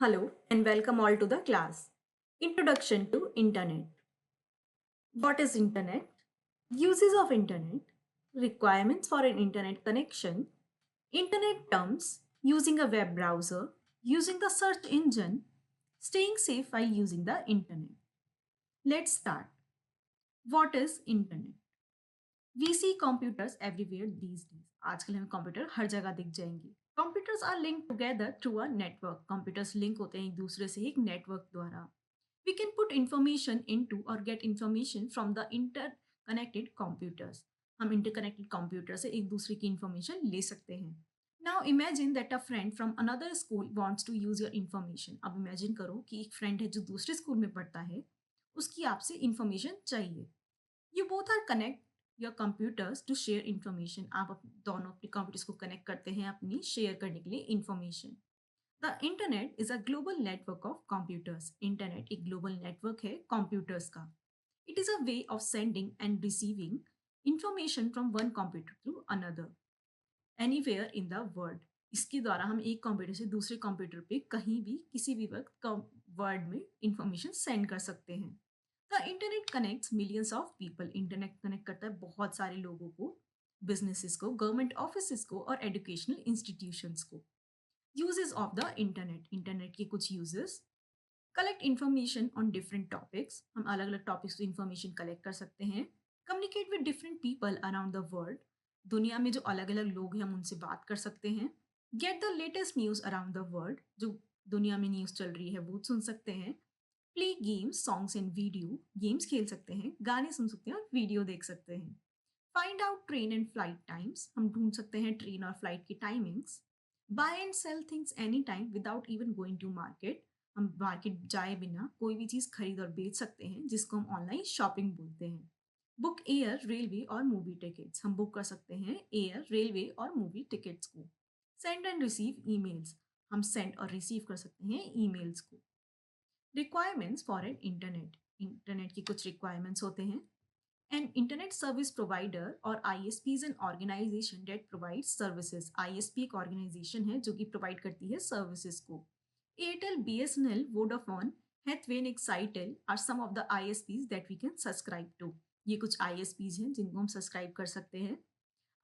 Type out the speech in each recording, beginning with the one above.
Hello and welcome all to the class. Introduction to Internet. What is Internet? Uses of Internet. Requirements for an Internet connection. Internet terms. Using a web browser. Using the search engine. Staying safe while using the Internet. Let's start. What is Internet? We see computers everywhere these days. आजकल हमें computer हर जगह दिख जाएंगे. Computers are linked together through a network. Computers link होते हैं एक दूसरे से एक network द्वारा. We can put information into or get information from the interconnected computers. हम interconnected computer से एक दूसरे की information ले सकते हैं. Now imagine that a friend from another school wants to use your information. अब imagine करो कि एक friend है जो दूसरे स्कूल में पढ़ता है, उसकी आपसे information चाहिए. You both are connect your computers to share information. आप दोनों अपने computers को connect करते हैं अपनी share करने के लिए information. The internet is a global network of computers. Internet एक global network है computers का. It is a way of sending and receiving information from one computer to another, anywhere in the world. इसके द्वारा हम एक computer से दूसरे computer पे कहीं भी किसी भी वक्त वर्ल्ड में इंफॉर्मेशन सेंड कर सकते हैं. The internet connects millions of people. Internet connect करता है बहुत सारे लोगों को, बिजनेसेस को, गवर्नमेंट ऑफिस को और एजुकेशनल इंस्टीट्यूशंस को. Uses of the internet. Internet के कुछ uses. Collect information on different topics. हम अलग अलग टॉपिक्स से इन्फॉर्मेशन कलेक्ट कर सकते हैं. Communicate with different people around the world. दुनिया में जो अलग अलग लोग हैं हम उनसे बात कर सकते हैं. Get the latest news around the world. जो दुनिया में न्यूज़ चल रही है वो सुन सकते हैं. Play games, songs and video. Games खेल सकते हैं, गाने सुन सकते हैं और वीडियो देख सकते हैं. Find out train and flight times. हम ढूंढ सकते हैं ट्रेन और फ्लाइट की timings. Buy and sell things any time without even going to market. हम मार्केट जाए बिना कोई भी चीज़ खरीद और बेच सकते हैं, जिसको हम ऑनलाइन शॉपिंग बोलते हैं. बुक एयर, रेलवे और मूवी टिकट्स. हम बुक कर सकते हैं एयर, रेलवे और मूवी टिकट्स को. Send and receive emails. हम सेंड और रिसीव कर सकते हैं ईमेल्स को. Requirements for an internet. Internet की कुछ रिक्वायरमेंट्स होते हैं. एन इंटरनेट सर्विस प्रोवाइडर और ISP is an organization that provide services. ISP एक ऑर्गेनाइजेशन है जो कि प्रोवाइड करती है सर्विसेज को. Airtel, BSNL, Vodafone, Hathaway and Excitel are some of the ISPs that we can subscribe to. ये कुछ ISPs हैं जिनको हम सब्सक्राइब कर सकते हैं.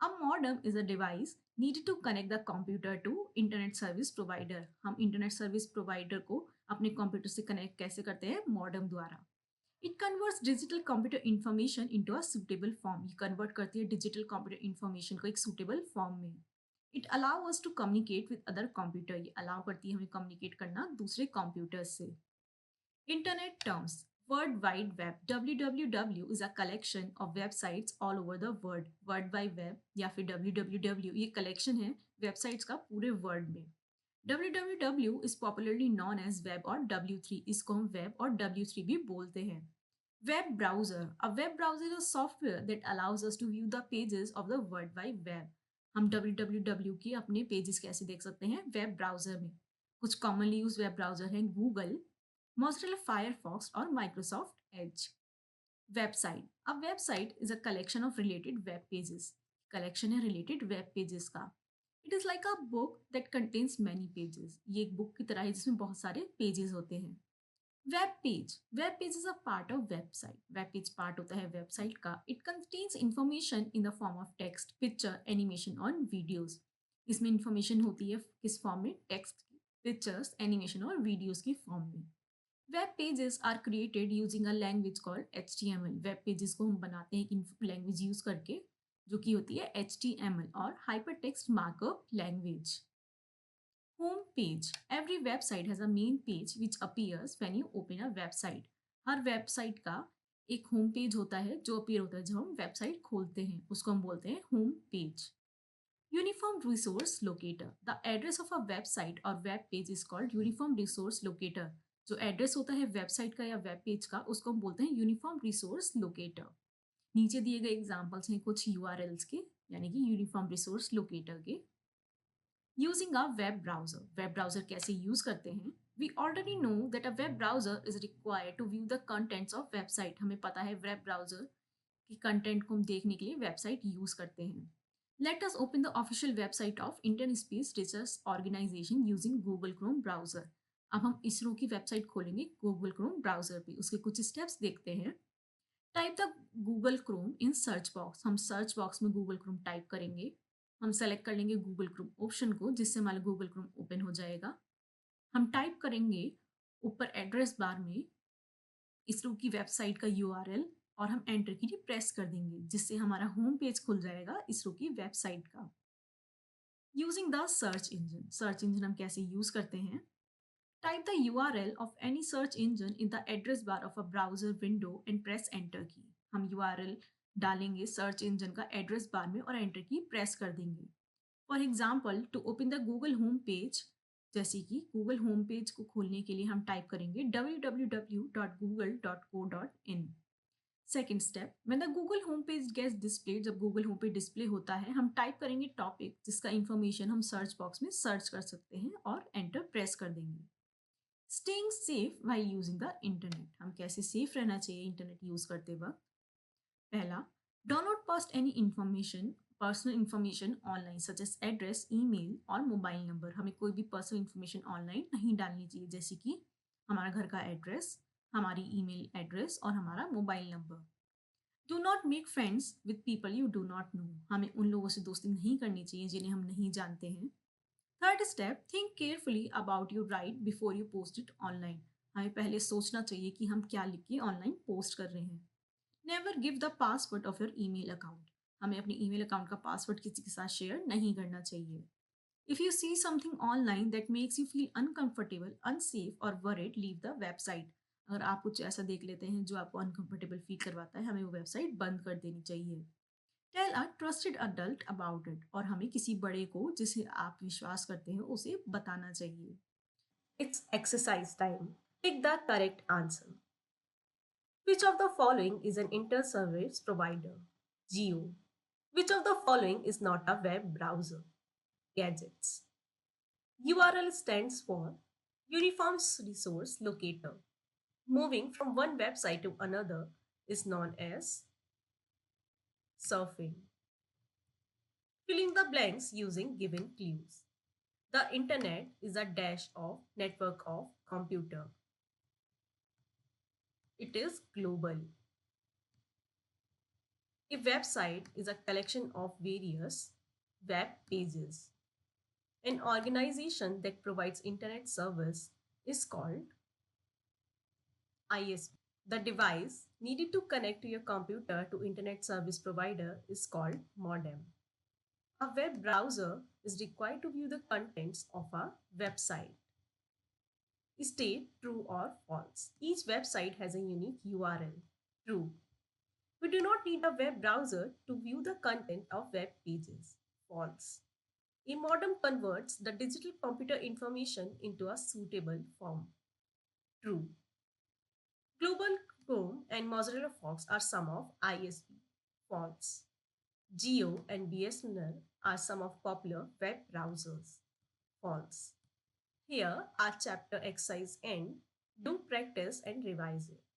A modem is a device needed to connect the computer to internet service provider. हम internet service provider को अपने कंप्यूटर से कनेक्ट कैसे करते हैं? मॉडेम द्वारा. It converts digital computer information into a suitable form. ये convert करती है digital computer information को एक suitable form में. It allow us to communicate with other computer. ये allow करती है हमें communicate करना दूसरे computers से. Internet terms. World Wide Web. WWW is a collection of websites all over the world. World Wide Web या फिर WWW ये collection है websites का पूरे world में. WWW is popularly known as Web और W3. इसको हम Web और W3 भी बोलते हैं. Web browser. A web browser is a software that allows us to view the pages of the World Wide Web. हम WWW के अपने pages कैसे देख सकते हैं? Web browser में. कुछ commonly used web browser हैं Google, Mozilla Firefox or Microsoft Edge. Website. A website is a collection of related web pages. Collection है related web pages का. It is like a book that contains many pages. ये एक book की तरह है जिसमें बहुत सारे pages होते हैं. Web page. Web page is a part of website. Web page part होता है website का. It contains information in the form of text, picture, animation और videos. इसमें information होती है किस form में? Text, pictures, animation और videos की form में. Web pages are created using a language called HTML. Web pages को हम बनाते हैं एक लैंग्वेज यूज करके जो कि होती है HTML और hypertext markup language. Home page. Every website has a main page which appears when you open a website. Her website का एक होम पेज होता है जो अपीयर होता है जब हम वेबसाइट खोलते हैं, उसको हम बोलते हैं home page. Uniform Resource Locator. The address of a website or web page is called Uniform Resource Locator. जो एड्रेस होता है वेबसाइट का या वेब पेज का उसको हम बोलते हैं यूनिफॉर्म रिसोर्स लोकेटर. नीचे दिए गए एग्जांपल्स हैं कुछ URLs के, यानी कि यूनिफॉर्म रिसोर्स लोकेटर के. Using a web browser. Web browser कैसे यूज करते हैं? We already know that a web browser is required to view the contents of website. हमें पता है वेब ब्राउजर की कंटेंट को हम देखने के लिए वेबसाइट यूज करते हैं. Let us open the official website of Indian Space Research Organization using Google Chrome browser. अब हम इसरो की वेबसाइट खोलेंगे गूगल क्रोम ब्राउजर पे। उसके कुछ स्टेप्स देखते हैं। Type the Google Chrome in search box. हम सर्च बॉक्स में गूगल क्रोम टाइप करेंगे। हम सेलेक्ट कर लेंगे गूगल क्रोम ऑप्शन को, जिससे हमारा गूगल क्रोम ओपन हो जाएगा। हम टाइप करेंगे ऊपर एड्रेस बार में इसरो की वेबसाइट का यूआरएल और हम एंटर की प्रेस कर देंगे, जिससे हमारा होम पेज खुल जाएगा इसरो की वेबसाइट का। यूजिंग द सर्च इंजन हम कैसे यूज करते हैं। Type the URL of any search engine in the address bar of a browser window and press enter key. हम यूआरएल डालेंगे सर्च इंजन का एड्रेस बार में और एंटर की प्रेस कर देंगे। For example, to open the Google home page, जैसे कि गूगल होम पेज को खोलने के लिए हम टाइप करेंगे www.google.co.in। Second step, when the Google home page gets displayed, जब गूगल होम पेज डिस्प्ले होता है, हम टाइप करेंगे टॉपिक, जिसका इंफॉर्मेशन हम सर्च बॉक्स में सर्च कर सकते हैं और एंटर प्रेस कर देंगे। Staying safe while using the internet. हम कैसे सेफ रहना चाहिए इंटरनेट यूज करते वक्त। पहला, do not post any information, personal information online such as address, email और मोबाइल नंबर। हमें कोई भी पर्सनल इंफॉर्मेशन ऑनलाइन नहीं डालनी चाहिए, जैसे कि हमारा घर का एड्रेस, हमारी ईमेल एड्रेस और हमारा mobile number. Do not make friends with people you do not know. हमें उन लोगों से दोस्ती नहीं करनी चाहिए जिन्हें हम नहीं जानते हैं। Third step, think carefully about your right before you post it online. हमें पहले सोचना चाहिए कि हम क्या लिख के ऑनलाइन पोस्ट कर रहे हैं। Never give the password of your email account. हमें अपने ईमेल अकाउंट का पासवर्ड किसी के साथ शेयर नहीं करना चाहिए। If you see something online that makes you feel uncomfortable, unsafe और वरीड, लीव द वेबसाइट। अगर आप कुछ ऐसा देख लेते हैं जो आपको अनकंफर्टेबल फील करवाता है, हमें वो वेबसाइट बंद कर देनी चाहिए। Tell a trusted adult about it. और हमें किसी बड़े को जिसे आप विश्वास करते हैं उसे बताना चाहिए। It's exercise time. Pick the correct answer. Which of the following is an inter-service provider? Geo. Which of the following is not a web browser? Gadgets. URL stands for Uniform Resource Locator. Moving from one website to another is known as surfing. Filling the blanks using given clues. The internet is a dash of network of computer. It is global. A website is a collection of various web pages. An organization that provides internet service is called ISP. The device needed to connect to your computer to internet service provider is called modem. A web browser is required to view the contents of a website. State true or false. Each website has a unique URL. True. We do not need a web browser to view the content of web pages. False. A modem converts the digital computer information into a suitable form. True. Global Chrome and Mozilla Fox are some of ISP. False. Geo and BSNL are some of popular web browsers. False. Here our chapter exercise end. Do practice and revise it.